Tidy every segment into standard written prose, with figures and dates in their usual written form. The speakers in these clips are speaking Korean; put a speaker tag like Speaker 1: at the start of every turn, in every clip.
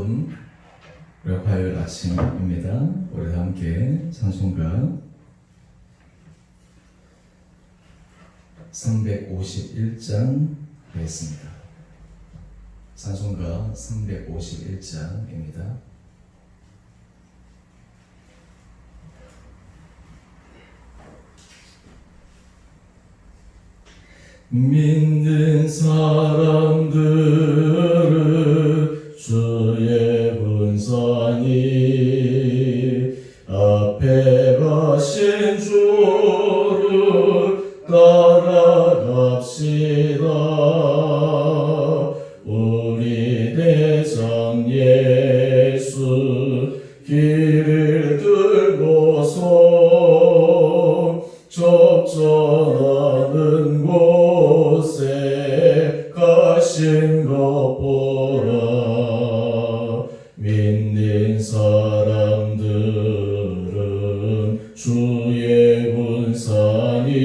Speaker 1: 여러분, 우리 화요일 아침입니다. 우리 함께 찬송가 351장 하겠습니다. 찬송가 351장입니다. 믿는 사람들은 주의 분산이 앞에 가신 주를 따라갑시다. 우리 대장 예수 길을 들고서 적절하는 곳에 가신 것 보라. 믿는 사람들은 주의 군산이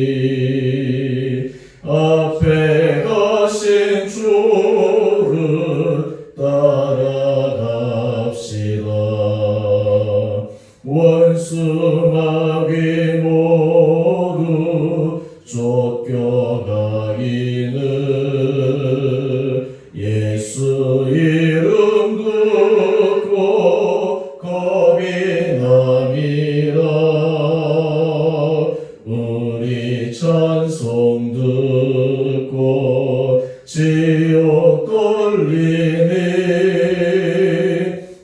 Speaker 1: 앞에 가신 주를 따라갑시다. 원수 마귀 모두 쫓겨가기는 예수 이름 듣고 겁이 남이라. 우리 찬송 듣고 지옥 떨리니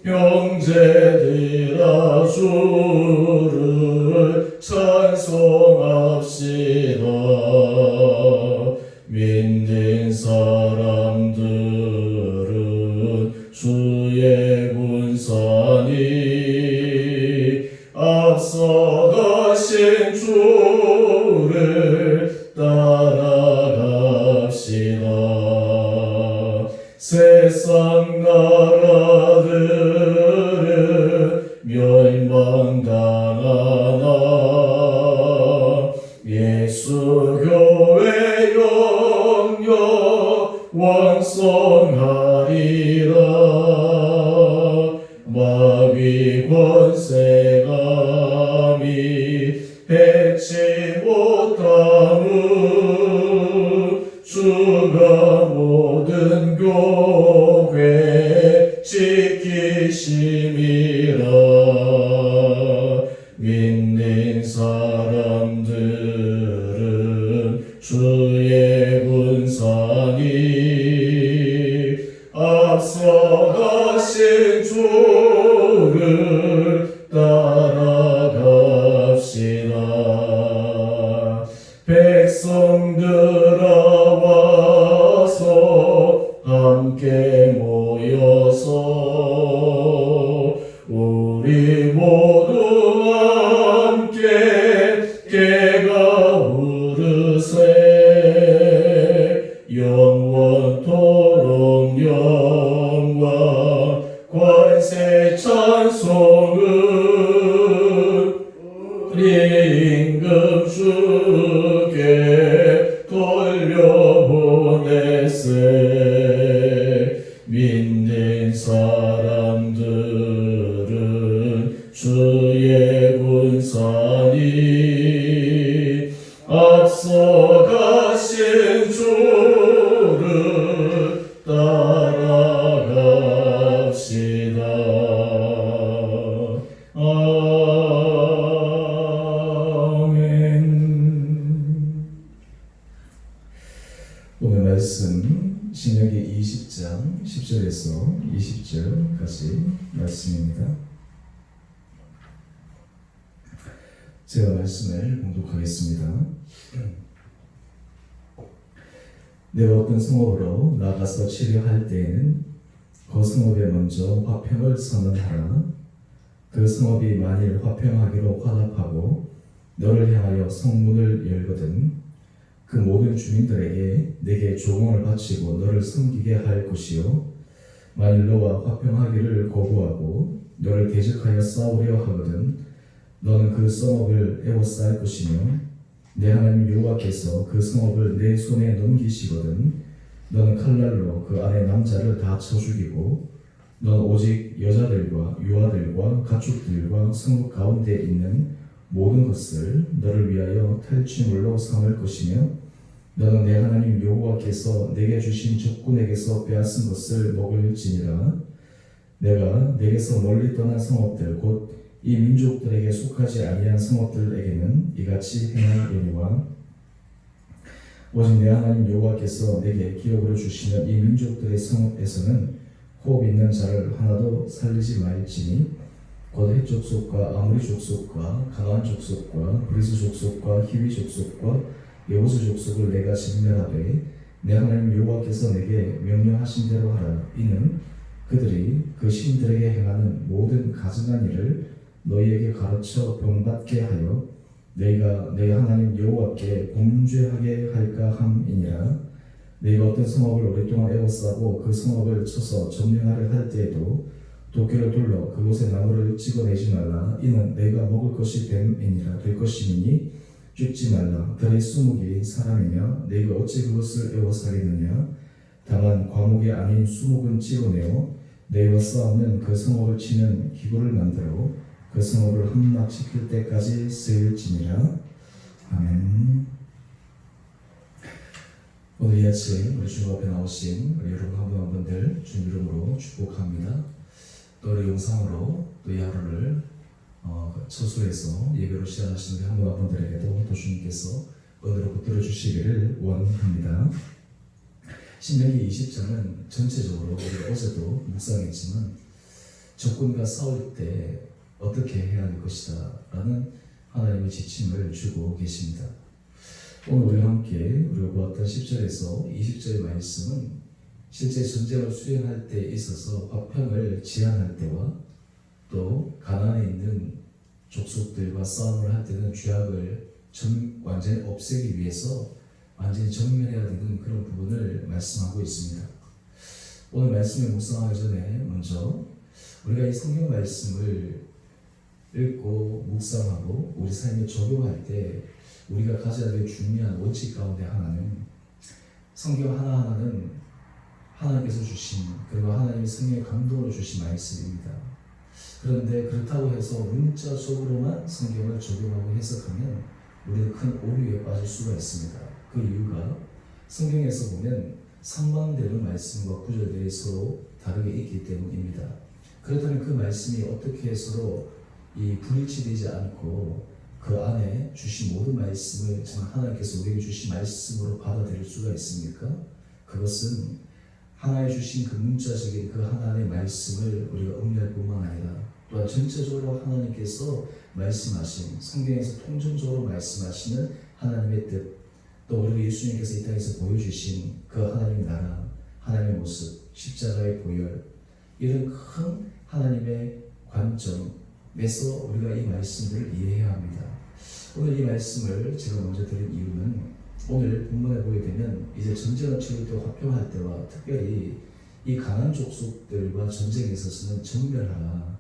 Speaker 1: 형제들아 주를 찬송합시다. 믿는 사람들은 주의 군산이 앞서가신 주를 따라갑시다. 세상 나라들은 멸망당하나 예수 교회 영역 왕성하리라. 마귀 권세감이 해치 못함은 주가 모든 교회 지키심이라. 믿는 사람들은 주의 군산이 앞서가신 주를 따라갑시다. 백성들아 와서 함께 모여서 우리 모두 함께 깨가 부르세. 영원토록 영광 관세 찬송은 우리 임금 주께 돌려보내세. 믿는 사람들은 주의 군산이 앞서가신 주를 따라갑시다. 아멘. 오늘 말씀 신명기 20장 10절에서 20절까지 말씀입니다. 제가 말씀을 봉독하겠습니다. 내가 어떤 성읍으로 나가서 치료할 때에는 그 성읍에 먼저 화평을 선언하라. 그 성읍이 만일 화평하기로 화답하고 너를 향하여 성문을 열거든 그 모든 주민들에게 내게 조공을 바치고 너를 섬기게 할 것이요. 만일 너와 화평하기를 거부하고 너를 대적하여 싸우려 하거든 너는 그 성읍을 에워쌀 것이며 내 하나님 여호와께서 그 성읍을 내 손에 넘기시거든 너는 칼날로 그 안에 남자를 다 쳐 죽이고 넌 오직 여자들과 유아들과 가축들과 성읍 가운데 있는 모든 것을 너를 위하여 탈취물로 삼을 것이며 너는 내 하나님 여호와께서 내게 주신 적군에게서 빼앗은 것을 먹을지니라. 내가 내게서 멀리 떠난 성읍들 곧 이 민족들에게 속하지 아니한 성읍들에게는 이같이 행하려니와 오직 내 하나님 여호와께서 내게 기업으로 주시는 이 민족들의 성읍에서는 호흡 있는 자를 하나도 살리지 말지니 곧 헷 족속과 아모리 족속과 가나안 족속과 브리스 족속과 히위 족속과 여부스 족속을 내가 진멸하되 내 하나님 여호와께서 내게 명령하신 대로 하라. 이는 그들이 그 신들에게 행하는 모든 가증한 일을 너희에게 가르쳐 본받게 하여 너희가 내 하나님 여호와께 범죄하게 할까 함이니라. 너희가 어떤 성읍을 오랫동안 에워싸고 그 성읍을 쳐서 점령하려 할 때에도 도끼를 둘러 그곳에 나무를 찍어내지 말라. 이는 너희가 먹을 것이 됨이니라. 될 것이니 죽지 말라. 들의 수목이 사람이냐 너희가 어찌 그것을 에워싸겠느냐. 다만 과목이 아닌 수목은 찍어내어 너희와 싸우는 그 성읍을 치는 기구를 만들어 그 성읍을 함락시킬 때까지 쓰일지니라. 아멘. 오늘 이 아침 우리 주님 앞에 나오신 우리 여러분 한 분 한 분들 주님 이름으로 축복합니다. 또 우리 영상으로 또 이 하루를 처소에서 예배로 시작하시는 한 분 한 분들에게도 또 주님께서 은혜로 붙들어 주시기를 원합니다. 신명기 20장은 전체적으로 우리가 어제도 묵상했지만 적군과 싸울 때 어떻게 해야 할 것이다 라는 하나님의 지침을 주고 계십니다. 오늘 우리가 함께 우리가 보았던 10절에서 20절의 말씀은 실제 전쟁을 수행할 때 있어서 화평을 지향할 때와 또 가나안에 있는 족속들과 싸움을 할 때는 죄악을 완전히 없애기 위해서 완전히 정면해야 되는 그런 부분을 말씀하고 있습니다. 오늘 말씀을 묵상하기 전에 먼저 우리가 이 성경 말씀을 읽고 묵상하고 우리 삶에 적용할 때 우리가 가져야 될 중요한 원칙 가운데 하나는 성경 하나하나는 하나님께서 주신 그리고 하나님의 성령의 감동으로 주신 말씀입니다. 그런데 그렇다고 해서 문자적으로만 성경을 적용하고 해석하면 우리는 큰 오류에 빠질 수가 있습니다. 그 이유가 성경에서 보면 상반되는 말씀과 구절들이 서로 다르게 있기 때문입니다. 그렇다면 그 말씀이 어떻게 서로 불일치되지 않고 그 안에 주신 모든 말씀을 정말 하나님께서 우리에게 주신 말씀으로 받아들일 수가 있습니까? 그것은 하나의 주신 그 문자적인 그 하나의 말씀을 우리가 음미할 뿐만 아니라 또한 전체적으로 하나님께서 말씀하신 성경에서 통전적으로 말씀하시는 하나님의 뜻, 또 우리 예수님께서 이 땅에서 보여주신 그 하나님의 나라, 하나님의 모습, 십자가의 보혈, 이런 큰 하나님의 관점에서 우리가 이 말씀을 이해해야 합니다. 오늘 이 말씀을 제가 먼저 드린 이유는 오늘 본문에 보게 되면 이제 전쟁을 치를 때 화평할 때와 특별히 이 가나안 족속들과 전쟁에 있어서는 정멸하라.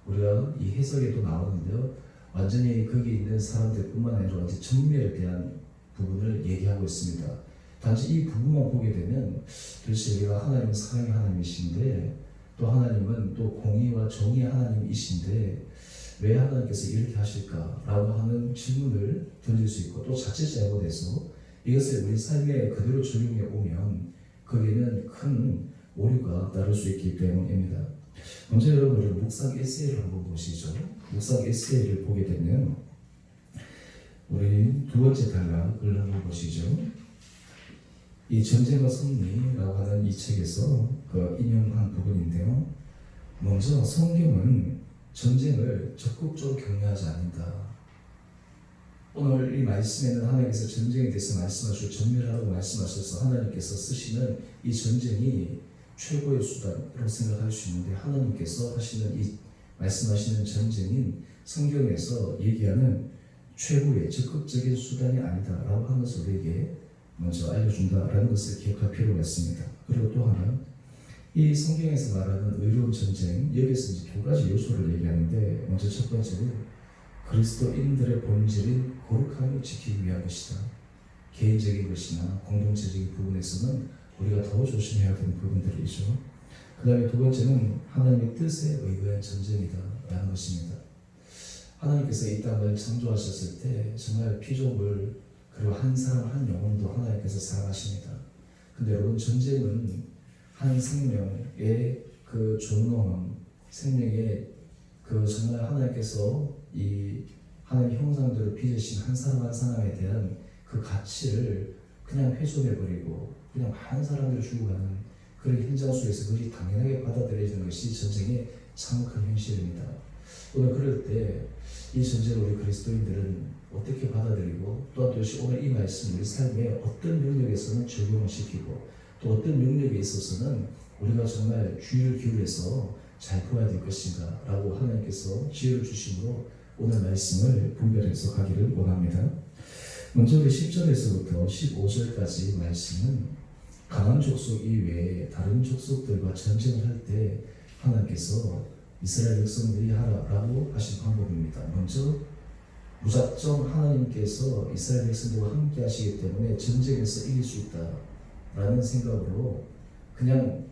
Speaker 1: 우리가 이 해석에도 나오는데요. 완전히 거기 있는 사람들뿐만 아니라 완전 정멸에 대한 부분을 얘기하고 있습니다. 단지 이 부분만 보게 되면 도대체 우리가 하나님은 사랑의 하나님이신데 또 하나님은 또 공의와 정의의 하나님이신데 왜 하나님께서 이렇게 하실까라고 하는 질문을 던질 수 있고 또 자칫 잘못해서 이것을 우리 삶에 그대로 적용해 오면 거기에는 큰 오류가 따를 수 있기 때문입니다. 먼저 여러분 우리 묵상 에세이를 한번 보시죠. 묵상 에세이를 보게 되면 우리 두 번째 단락을 한번 보시죠. 이 전쟁과 승리라고 하는 이 책에서 그 인용한 부분인데요. 먼저 성경은 전쟁을 적극적으로 격려하지 않는다. 오늘 이 말씀에는 하나님께서 전쟁에 대해서 말씀하시고 전멸하라고 말씀하셔서 하나님께서 쓰시는 이 전쟁이 최고의 수단으로 생각할 수 있는데 하나님께서 하시는 이 말씀하시는 전쟁인 성경에서 얘기하는 최고의 적극적인 수단이 아니다라고 하는 것을 우리에게 먼저 알려준다라는 것을 기억할 필요가 있습니다. 그리고 또 하나 이 성경에서 말하는 의로운 전쟁 여기서 이제 두 가지 요소를 얘기하는데 먼저 첫 번째는 그리스도인들의 본질인 거룩함을 지키기 위한 것이다. 개인적인 것이나 공동체적인 부분에서는 우리가 더 조심해야 되는 부분들이죠. 그 다음에 두 번째는 하나님의 뜻에 의거한 전쟁이다라는 것입니다. 하나님께서 이 땅을 창조하셨을 때 정말 피조물 그리고 한 사람 한 영혼도 하나님께서 사랑하십니다. 근데 여러분, 전쟁은 한 생명의 그 존엄함, 생명의 그 정말 하나님께서 이 하나님의 형상대로 빚으신 한 사람 한 사람에 대한 그 가치를 그냥 훼손해버리고 그냥 많은 사람들을 죽어가는 그런 현장 속에서 그것이 당연하게 받아들여지는 것이 전쟁의 참 큰 현실입니다. 오늘 그럴 때 이 전쟁을 우리 그리스도인들은 어떻게 받아들이고, 또한 도대체 오늘 이 말씀 우리 삶에 어떤 영역에서는 적용을 시키고, 또 어떤 영역에 있어서는 우리가 정말 주의를 기울여서 잘 보아야 될 것인가 라고 하나님께서 지혜를 주심으로 오늘 말씀을 분별해서 가기를 원합니다. 먼저 우리 10절에서부터 15절까지 말씀은 가나안 족속 이외에 다른 족속들과 전쟁을 할 때 하나님께서 이스라엘 백성들이 하라라고 하신 방법입니다. 먼저 무작정 하나님께서 이스라엘 백성들과 함께 하시기 때문에 전쟁에서 이길 수 있다라는 생각으로 그냥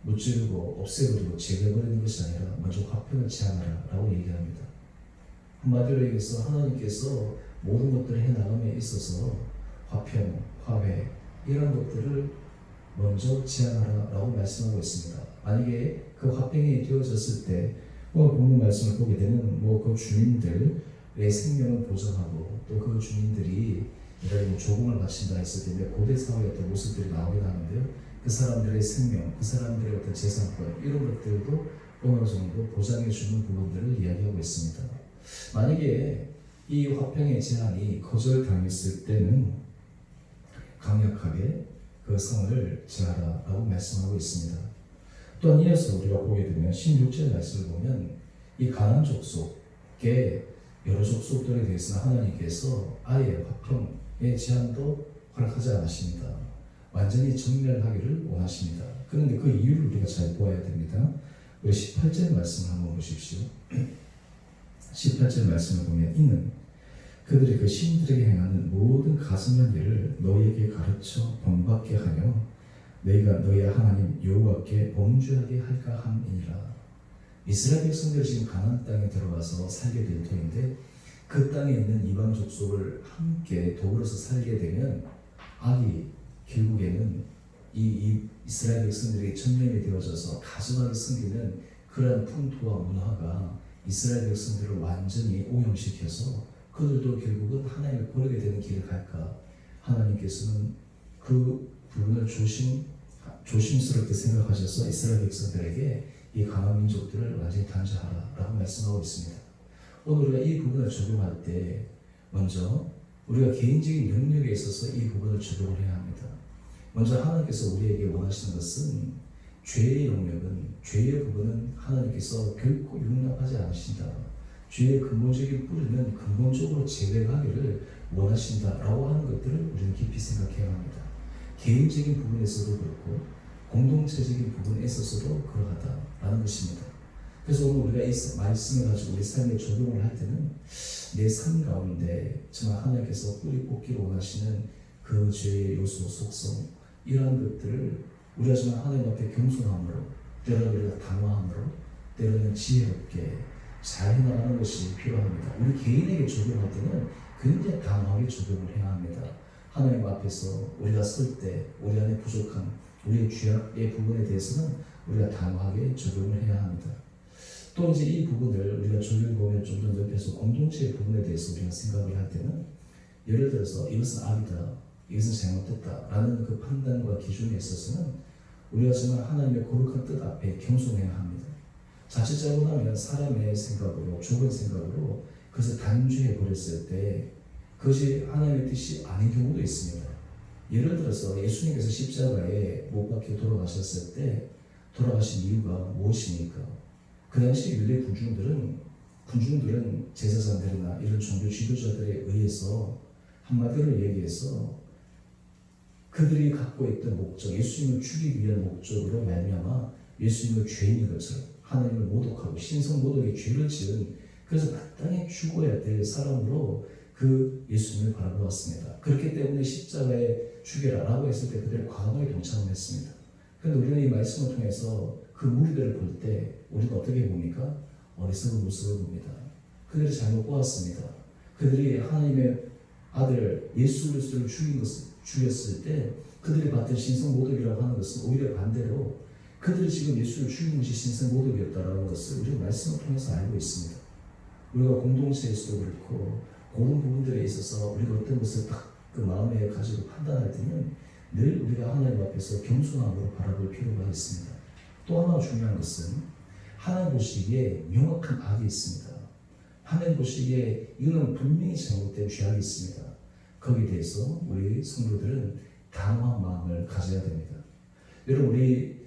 Speaker 1: 무찌르고 없애버리고 제거해버리는 것이 아니라 먼저 화평을 제안하라라고 얘기합니다. 한마디로 얘기해서 하나님께서 모든 것들을 해나감에 있어서 화평, 화해 이런 것들을 먼저 제안하라라고 말씀하고 있습니다. 만약에 그 화평이 되어졌을 때 오늘 본문 말씀을 보게 되면 그 주민들의 생명을 보장하고 또 그 주민들이 예를 조공을 바친다 했을 때 고대 사회의 어떤 모습들이 나오긴 하는데요. 그 사람들의 생명, 그 사람들의 어떤 재산권 이런 것들도 어느 정도 보장해 주는 부분들을 이야기하고 있습니다. 만약에 이 화평의 제안이 거절당했을 때는 강력하게 그 성을 제하라라고 말씀하고 있습니다. 또한 이어서 우리가 보게 되면 16절 말씀을 보면 이 가나안 족속의 여러 족속들에 대해서는 하나님께서 아예 화평의 제안도 허락하지 않으십니다. 완전히 정멸하기를 원하십니다. 그런데 그 이유를 우리가 잘 보아야 됩니다. 우리 18절 말씀을 한번 보십시오. 18절 말씀을 보면 이는 그들이 그 신들에게 행하는 모든 가증한 일을 너희에게 가르쳐 본받게 하며 너희가 너희의 하나님 여호와께 범죄하게 할까 함이니라. 이스라엘 백성들이 지금 가나안 땅에 들어가서 살게 될 터인데 그 땅에 있는 이방 족속을 함께 더불어서 살게 되면 악이 결국에는 이 이스라엘 백성들이 전염이 되어져서 가증하게 섬기는 그러한 풍토와 문화가 이스라엘 백성들을 완전히 오염시켜서 그들도 결국은 하나님을 버리게 되는 길을 갈까. 하나님께서는 그 부분을 조심스럽게 생각하셔서 이스라엘 백성들에게 이 가나안 민족들을 완전히 단죄하라라고 말씀하고 있습니다. 오늘 우리가 이 부분을 적용할 때 먼저 우리가 개인적인 영역에 있어서 이 부분을 적용을 해야 합니다. 먼저 하나님께서 우리에게 원하시는 것은 죄의 영역은, 죄의 부분은 하나님께서 결코 용납하지 않으신다. 죄의 근본적인 뿌리는 근본적으로 제거하기를 원하신다라고 하는 것들을 우리는 깊이 생각해야 합니다. 개인적인 부분에서도 그렇고 공동체적인 부분에 있어서도 그러하다라는 것입니다. 그래서 오늘 우리가 이 말씀을 가지고 우리 삶에 적용을 할 때는 내 삶 가운데 정말 하나님께서 뿌리 뽑기를 원하시는 그 죄의 요소, 속성 이러한 것들을 우리가 정말 하나님 앞에 겸손함으로, 때로는 우리가 당황함으로, 때로는 지혜롭게 잘 해나가는 것이 필요합니다. 우리 개인에게 적용할 때는 굉장히 당황하게 적용을 해야 합니다. 하나님 앞에서 우리가 설 때 우리 안에 부족한 우리의 죄악의 부분에 대해서는 우리가 당황하게 적용을 해야 합니다. 또 이제 이 부분을 우리가 적용해 보면 좀 더 넓혀서 공동체의 부분에 대해서 우리가 생각을 할 때는 예를 들어서 이것은 악이다, 이것은 잘못됐다라는 그 판단과 기준에 있어서는 우리가 정말 하나님의 거룩한 뜻 앞에 겸손해야 합니다. 자칫 잘못하면 사람의 생각으로, 좁은 생각으로 그것을 단죄해 버렸을 때 그것이 하나님의 뜻이 아닌 경우도 있습니다. 예를 들어서 예수님께서 십자가에 못 박혀 돌아가셨을 때 돌아가신 이유가 무엇입니까? 그 당시 유대 군중들은 제사장들이나 이런 종교 지도자들에 의해서 한마디로 얘기해서 그들이 갖고 있던 목적, 예수님을 죽이기 위한 목적으로 말미암아 예수님을 죄인인 것처럼 하나님을 모독하고 신성 모독의 죄를 지은, 그래서 마땅히 죽어야 될 사람으로 그 예수님을 바라보았습니다. 그렇기 때문에 십자가에 죽여라라고 했을 때 그들이 과감하게 동참을 했습니다. 그런데 우리는 이 말씀을 통해서 그 무리들을 볼 때 우리가 어떻게 봅니까? 어리석은 모습을 봅니다. 그들이 잘못 보았습니다. 그들이 하나님의 아들 예수 그리스도를 죽였을 때 그들이 받던 신성모독이라고 하는 것은 오히려 반대로 그들이 지금 예수를 죽인 것이 신성모독이었다라는 것을 우리가 말씀을 통해서 알고 있습니다. 우리가 공동체에서도 그렇고 그런 부분들에 있어서 우리가 어떤 것을 딱 그 마음에 가지고 판단할 때는 늘 우리가 하나님 앞에서 겸손함으로 바라볼 필요가 있습니다. 또 하나 중요한 것은 하나님 보시기에 명확한 악이 있습니다. 하나님 보시기에 이거는 분명히 잘못된 죄악이 있습니다. 거기에 대해서 우리 성도들은 단호한 마음을 가져야 됩니다. 여러분, 우리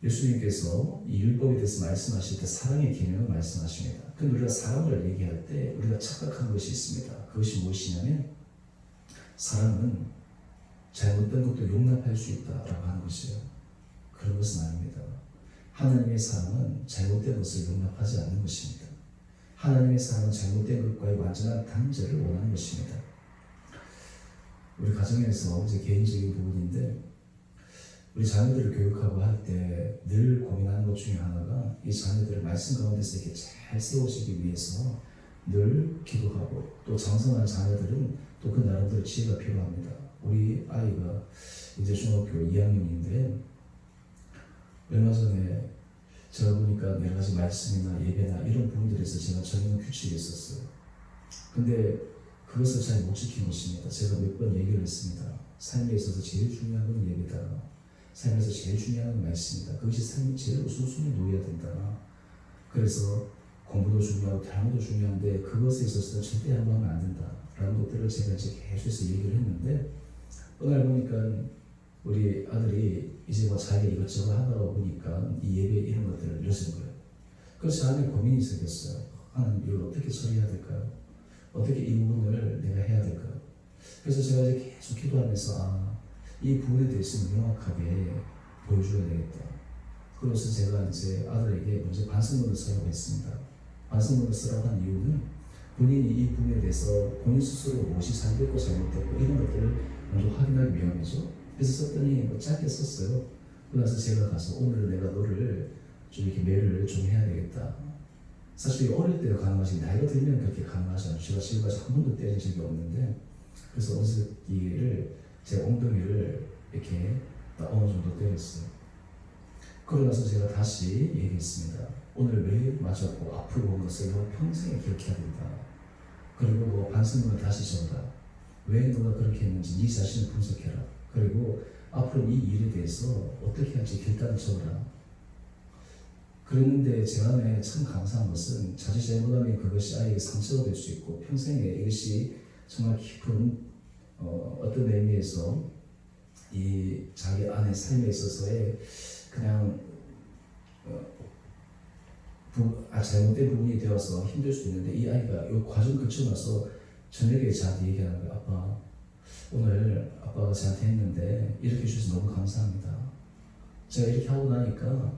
Speaker 1: 예수님께서 이 율법에 대해서 말씀하실 때 사랑의 계명을 말씀하십니다. 근데 우리가 사랑을 얘기할 때 우리가 착각한 것이 있습니다. 그것이 무엇이냐면 사랑은 잘못된 것도 용납할 수 있다라고 하는 것이에요. 그런 것은 아닙니다. 하나님의 사랑은 잘못된 것을 용납하지 않는 것입니다. 하나님의 사랑은 잘못된 것과의 완전한 단절을 원하는 것입니다. 우리 가정에서 이제 개인적인 부분인데 우리 자녀들을 교육하고 할 때 늘 고민하는 것 중에 하나가 이 자녀들을 말씀 가운데서 이렇게 잘 세우시기 위해서 늘 기도하고 또 장성한 자녀들은 또 그 나름대로 지혜가 필요합니다. 우리 아이가 이제 중학교 2학년인데 얼마 전에 제가 보니까 여러 가지 말씀이나 예배나 이런 부분들에서 제가 정해놓은 규칙이 있었어요. 근데 그것을 잘 못 지킨 것입니다. 제가 몇 번 얘기를 했습니다. 삶에 있어서 제일 중요한 건 예배다. 삶에서 제일 중요한 건 말씀이다. 그것이 삶의 제일 우선순위에 놓여야 된다. 그래서 공부도 중요하고 단어도 중요한데 그것에 있어서는 절대 양보하면 안 된다. 라는 것들을 제가 이제 계속해서 얘기를 했는데 어느 날 보니까 우리 아들이 이제 뭐 자기 이것저것 하다가 보니까 이 예배 이런 것들을 잃어진 거예요. 그래서 제 안에 고민이 생겼어요. 하나님 이걸 어떻게 처리해야 될까요? 어떻게 이 부분을 내가 해야 될까요? 그래서 제가 이제 계속 기도하면서 이 부분에 대해서 명확하게 보여줘야 되겠다. 그래서 제가 이제 아들에게 먼저 반성문을 쓰라고 했습니다. 반성문을 쓰라고 한 이유는 본인이 이 부분에 대해서 본인 스스로 무엇이 잘됐고 잘못됐고 이런 것들을 먼저 확인하기 위함이죠. 그래서 썼더니 뭐 짧게 썼어요. 그래서 제가 가서 오늘 내가 너를 좀 이렇게 매를 좀 해야 되겠다. 사실 어릴 때도 가능하지 나이가 들면 그렇게 가능하지 않죠. 제가 지금까지 한 번도 때린 적이 없는데 그래서 어저께를 제 엉덩이를 이렇게 어느 정도 때렸어요. 그러고 나서 제가 다시 얘기했습니다. 오늘 왜 맞았고 앞으로 본 것을 너 평생에 기억해야 된다. 그리고 뭐 반성문을 다시 적어라. 왜 너가 그렇게 했는지 네 자신을 분석해라. 그리고 앞으로 이 일에 대해서 어떻게 할지 결단을 적어라. 그랬는데 제 안에 참 감사한 것은 자칫 잘못하면 그것이 아이에게 상처가 될 수 있고 평생에 이것이 정말 깊은 어떤 의미에서 이 자기 안의 삶에 있어서의 그냥 잘못된 부분이 되어서 힘들 수 있는데 이 아이가 이 과정 거치고 나서 저녁에 저한테 얘기하는 거예요. 아빠 오늘 아빠가 저한테 했는데 이렇게 해주셔서 너무 감사합니다. 제가 이렇게 하고 나니까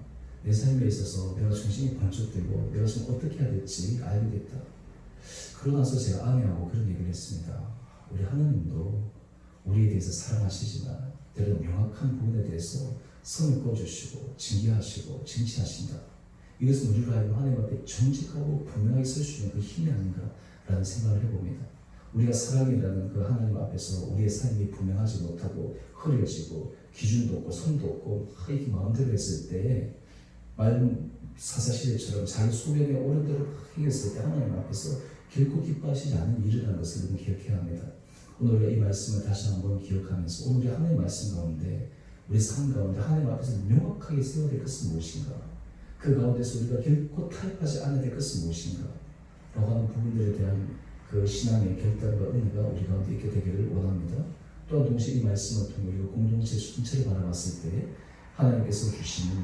Speaker 1: 내 삶에 있어서 내가 정신이 번쩍되고 내가 지금 어떻게 해야 될지 알게 됐다. 그러고 나서 제가 아내하고 그런 얘기를 했습니다. 우리 하나님도 우리에 대해서 사랑하시지만 때로 명확한 부분에 대해서 선을 꺼주시고 징계하시고 쟁취하신다. 이것은 우리로 하여금 하나님 앞에 정직하고 분명하게 설 수 있는 그 힘이 아닌가라는 생각을 해봅니다. 우리가 사랑이라는 그 하나님 앞에서 우리의 삶이 분명하지 못하고 흐려지고 기준도 없고 선도 없고 이렇게 마음대로 했을 때 맑은 사사시대처럼 자기 소변에 오른 대로 행했을 때 하나님 앞에서 결코 기뻐하시지 않는 일이라는 것을 우리는 기억해야 합니다. 오늘 우리가 이 말씀을 다시 한번 기억하면서 오늘 우리 하나님의 말씀 가운데 우리 삶 가운데 하나님 앞에서 명확하게 세워야 될 것은 무엇인가? 그 가운데서 우리가 결코 타협하지 않아야 될 것은 무엇인가? 라고 하는 부분들에 대한 그 신앙의 결단과 은혜가 우리 가운데 있게 되기를 원합니다. 또한 동시에 이 말씀을 통해 우리가 공동체 전체를 바라봤을 때 하나님께서 주시는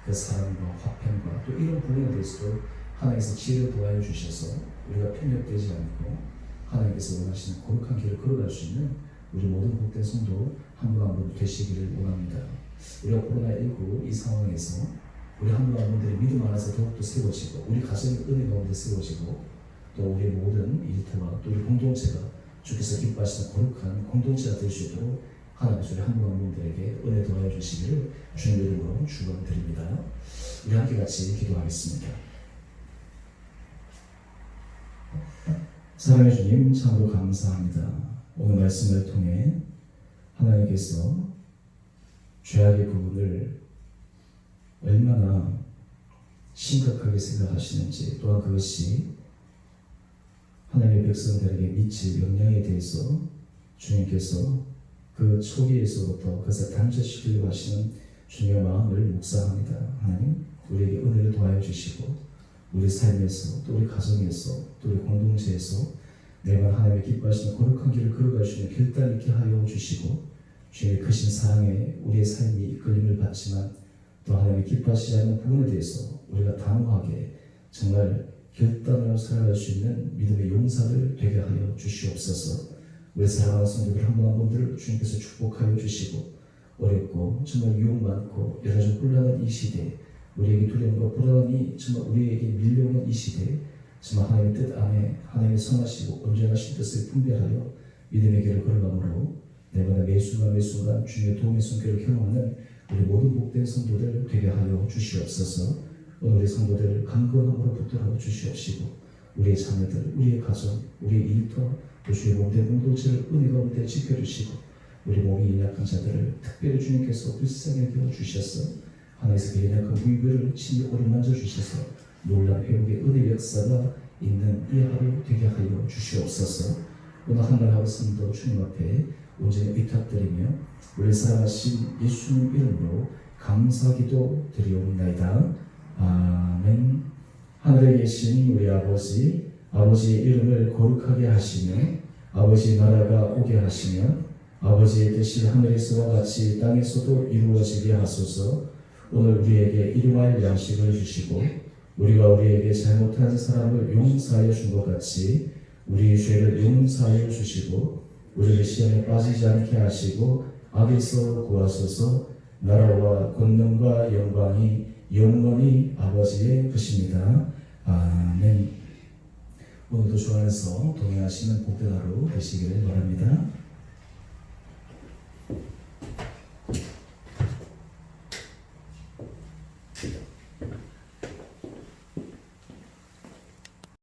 Speaker 1: 그 사랑과 화평과 또 이런 부분에 대해서도 하나님께서 지혜를 도와해 주셔서 우리가 편협되지 않고 하나님께서 원하시는 거룩한 길을 걸어갈 수 있는 우리 모든 복된 성도 한 분 한 분 되시기를 원합니다. 우리가 코로나19 이 상황에서 우리 한 분 한 분들이 믿음 안에서 더욱더 세워지고 우리 가정의 은혜 가운데 세워지고 또 우리 모든 일터와 또 우리 공동체가 주께서 기뻐하시는 거룩한 공동체가 될 수 있도록 하나님의 소리 한 분 한 분들에게 은혜 도와해 주시기를 주님의 이름으로 축원드립니다. 우리 함께 같이 기도하겠습니다. 사랑의 주님, 참으로 감사합니다. 오늘 말씀을 통해 하나님께서 죄악의 부분을 얼마나 심각하게 생각하시는지, 또한 그것이 하나님의 백성들에게 미칠 영향에 대해서 주님께서 그 초기에서부터 그것을 단절시키려고 하시는 주님의 마음을 묵상합니다. 하나님, 우리에게 은혜를 도와여 주시고 우리 삶에서, 또 우리 가정에서, 또 우리 공동체에서 매번 하나님의 기뻐하시는 거룩한 길을 걸어갈 수 있는 결단 있게 하여 주시고, 주님의 크신 사랑에 우리의 삶이 이끌림을 받지만 또 하나님의 기뻐하시지 않는 부분에 대해서 우리가 단호하게 정말 결단하여 살아갈 수 있는 믿음의 용사들 되게 하여 주시옵소서. 우리 사랑하는 성도들 한 분 한 분들을 주님께서 축복하여 주시고, 어렵고 정말 유혹 많고 여러 가지 혼란한 이 시대에 우리에게 두려움과 불안함이 정말 우리에게 밀려오는 이 시대에 정말 하나님의 뜻 안에 하나님의 선하시고 온전하신 뜻을 분별하여 믿음의 길을 걸어감으로 내가 매순간 주님의 도움의 손길을 경험하는 우리 모든 복된 성도들 되게 하여 주시옵소서. 오늘 우리 성도들 강건함으로 붙들어 주시옵시고, 우리의 자녀들, 우리의 가정, 우리의 일터, 또 주의 몸된 공동체를 은혜 가운데 지켜주시고, 우리 몸이 연약한 자들을 특별히 주님께서 불쌍히 여겨 주셔서 하나님께서 그 연약한 무위를 친히 오르만져 주셔서 놀라운 회복의 은혜 역사가 있는 이 하루 되게 하여 주시옵소서. 오늘 한날 하루도 주님 앞에 온전히 의탁드리며 우리 사랑하신 예수님 이름으로 감사기도 드리옵나이다. 아멘. 하늘에 계신 우리 아버지, 아버지의 이름을 거룩하게 하시며 아버지의 나라가 오게 하시며 아버지의 뜻이 하늘에서와 같이 땅에서도 이루어지게 하소서. 오늘 우리에게 일용할 양식을 주시고 우리가 우리에게 잘못한 사람을 용서하여 준 것 같이 우리의 죄를 용서하여 주시고 우리를 시험에 빠지지 않게 하시고 악에서 구하소서. 나라와 권능과 영광이 영원히 아버지의 것입니다. 아멘. 오늘도 주 안에서 동행하시는 복된 하루 되시기를 바랍니다.